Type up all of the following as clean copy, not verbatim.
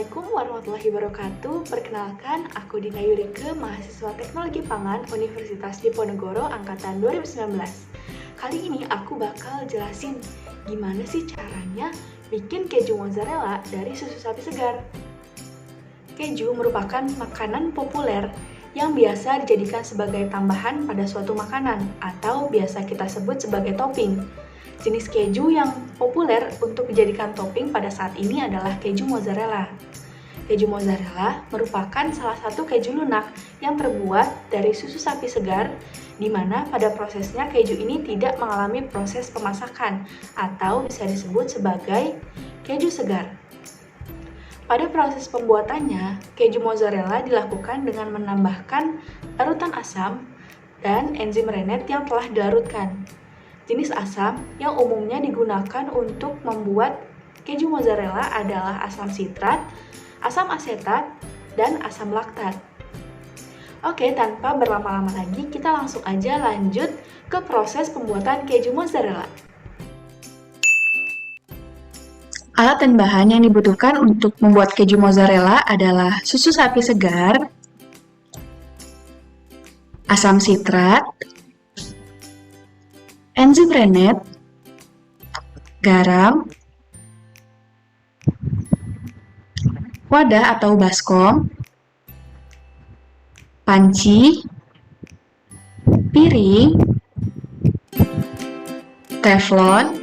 Assalamualaikum warahmatullahi wabarakatuh. Perkenalkan, aku Dina Yurike, mahasiswa Teknologi Pangan Universitas Diponegoro Angkatan 2019. Kali ini aku bakal jelasin gimana sih caranya bikin keju mozzarella dari susu sapi segar. Keju merupakan makanan populer yang biasa dijadikan sebagai tambahan pada suatu makanan atau biasa kita sebut sebagai topping. Jenis keju yang populer untuk dijadikan topping pada saat ini adalah keju mozzarella. Keju mozzarella merupakan salah satu keju lunak yang terbuat dari susu sapi segar, di mana pada prosesnya keju ini tidak mengalami proses pemasakan atau bisa disebut sebagai keju segar. Pada proses pembuatannya, keju mozzarella dilakukan dengan menambahkan larutan asam dan enzim rennet yang telah dilarutkan. Jenis asam yang umumnya digunakan untuk membuat keju mozzarella adalah asam sitrat, asam asetat, dan asam laktat. Oke, tanpa berlama-lama lagi, kita langsung aja lanjut ke proses pembuatan keju mozzarella. Alat dan bahan yang dibutuhkan untuk membuat keju mozzarella adalah susu sapi segar, asam sitrat, enzim rennet, garam, wadah atau baskom, panci, piring, teflon,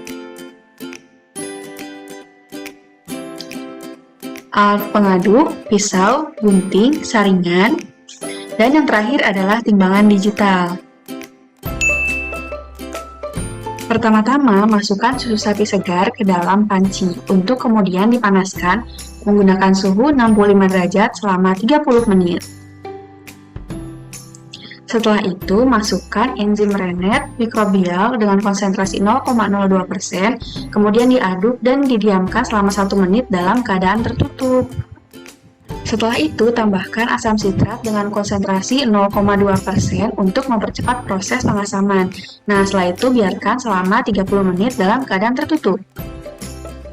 alat pengaduk, pisau, gunting, saringan, dan yang terakhir adalah timbangan digital. Pertama-tama, masukkan susu sapi segar ke dalam panci untuk kemudian dipanaskan menggunakan suhu 65 derajat selama 30 menit. Setelah itu, masukkan enzim rennet mikrobial dengan konsentrasi 0,02%, kemudian diaduk dan didiamkan selama 1 menit dalam keadaan tertutup. Setelah itu, tambahkan asam sitrat dengan konsentrasi 0,2% untuk mempercepat proses pengasaman. Nah, setelah itu biarkan selama 30 menit dalam keadaan tertutup.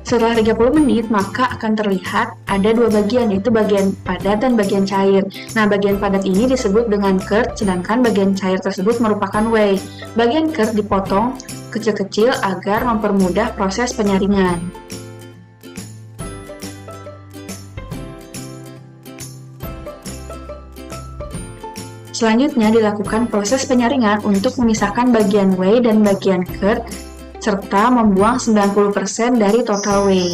Setelah 30 menit, maka akan terlihat ada dua bagian, yaitu bagian padat dan bagian cair. Nah, bagian padat ini disebut dengan curd, sedangkan bagian cair tersebut merupakan whey. Bagian curd dipotong kecil-kecil agar mempermudah proses penyaringan. Selanjutnya dilakukan proses penyaringan untuk memisahkan bagian whey dan bagian curd, serta membuang 90% dari total whey.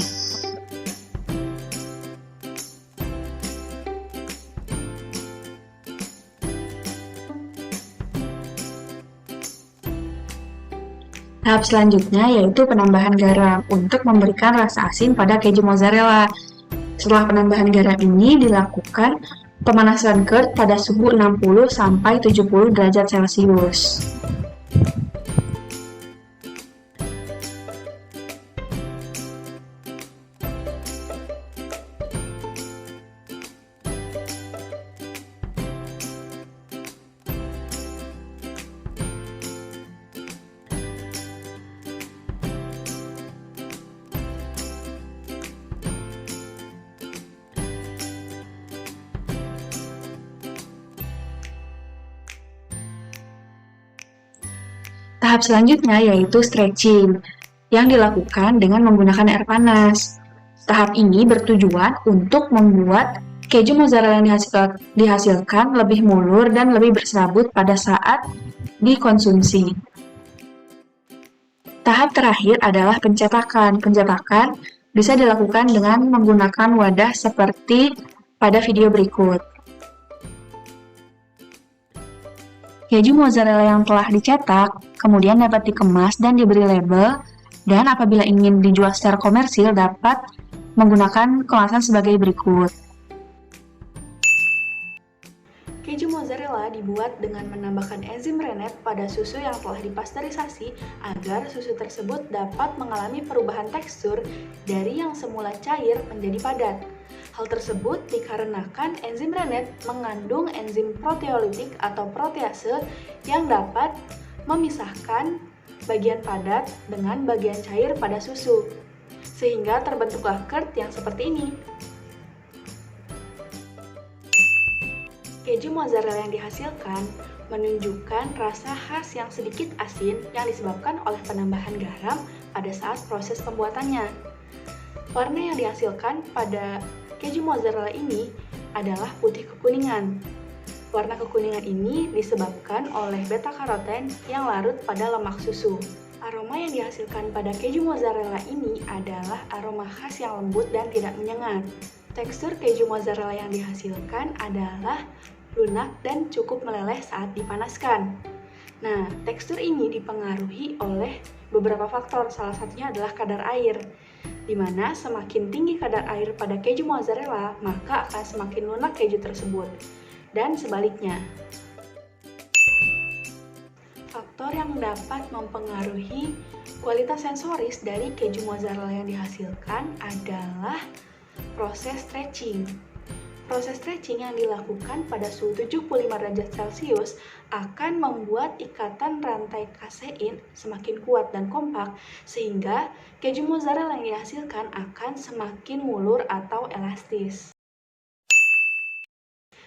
Tahap selanjutnya yaitu penambahan garam untuk memberikan rasa asin pada keju mozzarella. Setelah penambahan garam ini dilakukan pemanasan curd pada suhu 60-70 derajat Celcius. Tahap selanjutnya yaitu stretching, yang dilakukan dengan menggunakan air panas. Tahap ini bertujuan untuk membuat keju mozzarella yang dihasilkan lebih mulur dan lebih berserabut pada saat dikonsumsi. Tahap terakhir adalah pencetakan. Pencetakan bisa dilakukan dengan menggunakan wadah seperti pada video berikut. Keju mozzarella yang telah dicetak kemudian dapat dikemas dan diberi label, dan apabila ingin dijual secara komersil dapat menggunakan kemasan sebagai berikut. Keju mozzarella dibuat dengan menambahkan enzim rennet pada susu yang telah dipasteurisasi agar susu tersebut dapat mengalami perubahan tekstur dari yang semula cair menjadi padat. Hal tersebut dikarenakan enzim rennet mengandung enzim proteolitik atau protease yang dapat memisahkan bagian padat dengan bagian cair pada susu, sehingga terbentuklah curd yang seperti ini. Keju mozzarella yang dihasilkan menunjukkan rasa khas yang sedikit asin yang disebabkan oleh penambahan garam pada saat proses pembuatannya. Warna yang dihasilkan pada keju mozzarella ini adalah putih kekuningan. Warna kekuningan ini disebabkan oleh beta-karoten yang larut pada lemak susu. Aroma yang dihasilkan pada keju mozzarella ini adalah aroma khas yang lembut dan tidak menyengat. Tekstur keju mozzarella yang dihasilkan adalah lunak dan cukup meleleh saat dipanaskan. Nah, tekstur ini dipengaruhi oleh beberapa faktor, salah satunya adalah kadar air, di mana semakin tinggi kadar air pada keju mozzarella, maka akan semakin lunak keju tersebut, dan sebaliknya. Faktor yang dapat mempengaruhi kualitas sensoris dari keju mozzarella yang dihasilkan adalah proses stretching. Proses stretching yang dilakukan pada suhu 75 derajat Celcius akan membuat ikatan rantai kasein semakin kuat dan kompak, sehingga keju mozzarella yang dihasilkan akan semakin mulur atau elastis.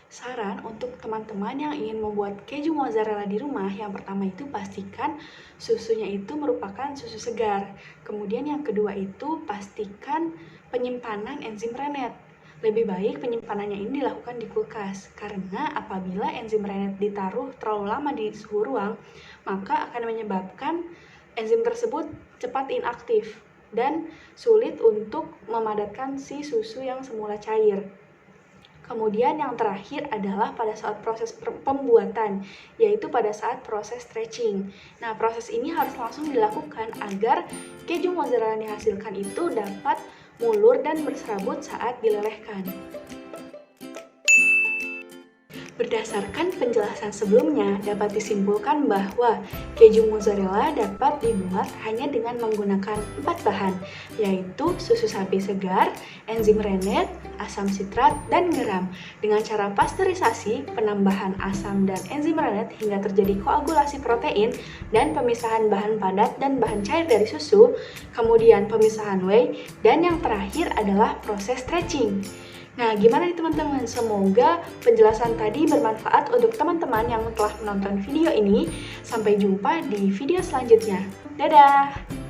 Saran untuk teman-teman yang ingin membuat keju mozzarella di rumah, yang pertama itu pastikan susunya itu merupakan susu segar. Kemudian yang kedua itu pastikan penyimpanan enzim Rennet. Lebih baik penyimpanannya ini dilakukan di kulkas, karena apabila enzim Rennet ditaruh terlalu lama di suhu ruang, maka akan menyebabkan enzim tersebut cepat inaktif dan sulit untuk memadatkan si susu yang semula cair. Kemudian yang terakhir adalah pada saat proses pembuatan, yaitu pada saat proses stretching. Nah, proses ini harus langsung dilakukan agar keju mozzarella yang dihasilkan itu dapat mulur dan berserabut saat dilelehkan. Berdasarkan penjelasan sebelumnya, dapat disimpulkan bahwa keju mozzarella dapat dibuat hanya dengan menggunakan 4 bahan, yaitu susu sapi segar, enzim Rennet, asam sitrat, dan garam. Dengan cara pasteurisasi, penambahan asam dan enzim Rennet hingga terjadi koagulasi protein dan pemisahan bahan padat dan bahan cair dari susu, kemudian pemisahan whey, dan yang terakhir adalah proses stretching. Nah, gimana nih teman-teman? Semoga penjelasan tadi bermanfaat untuk teman-teman yang telah menonton video ini. Sampai jumpa di video selanjutnya. Dadah!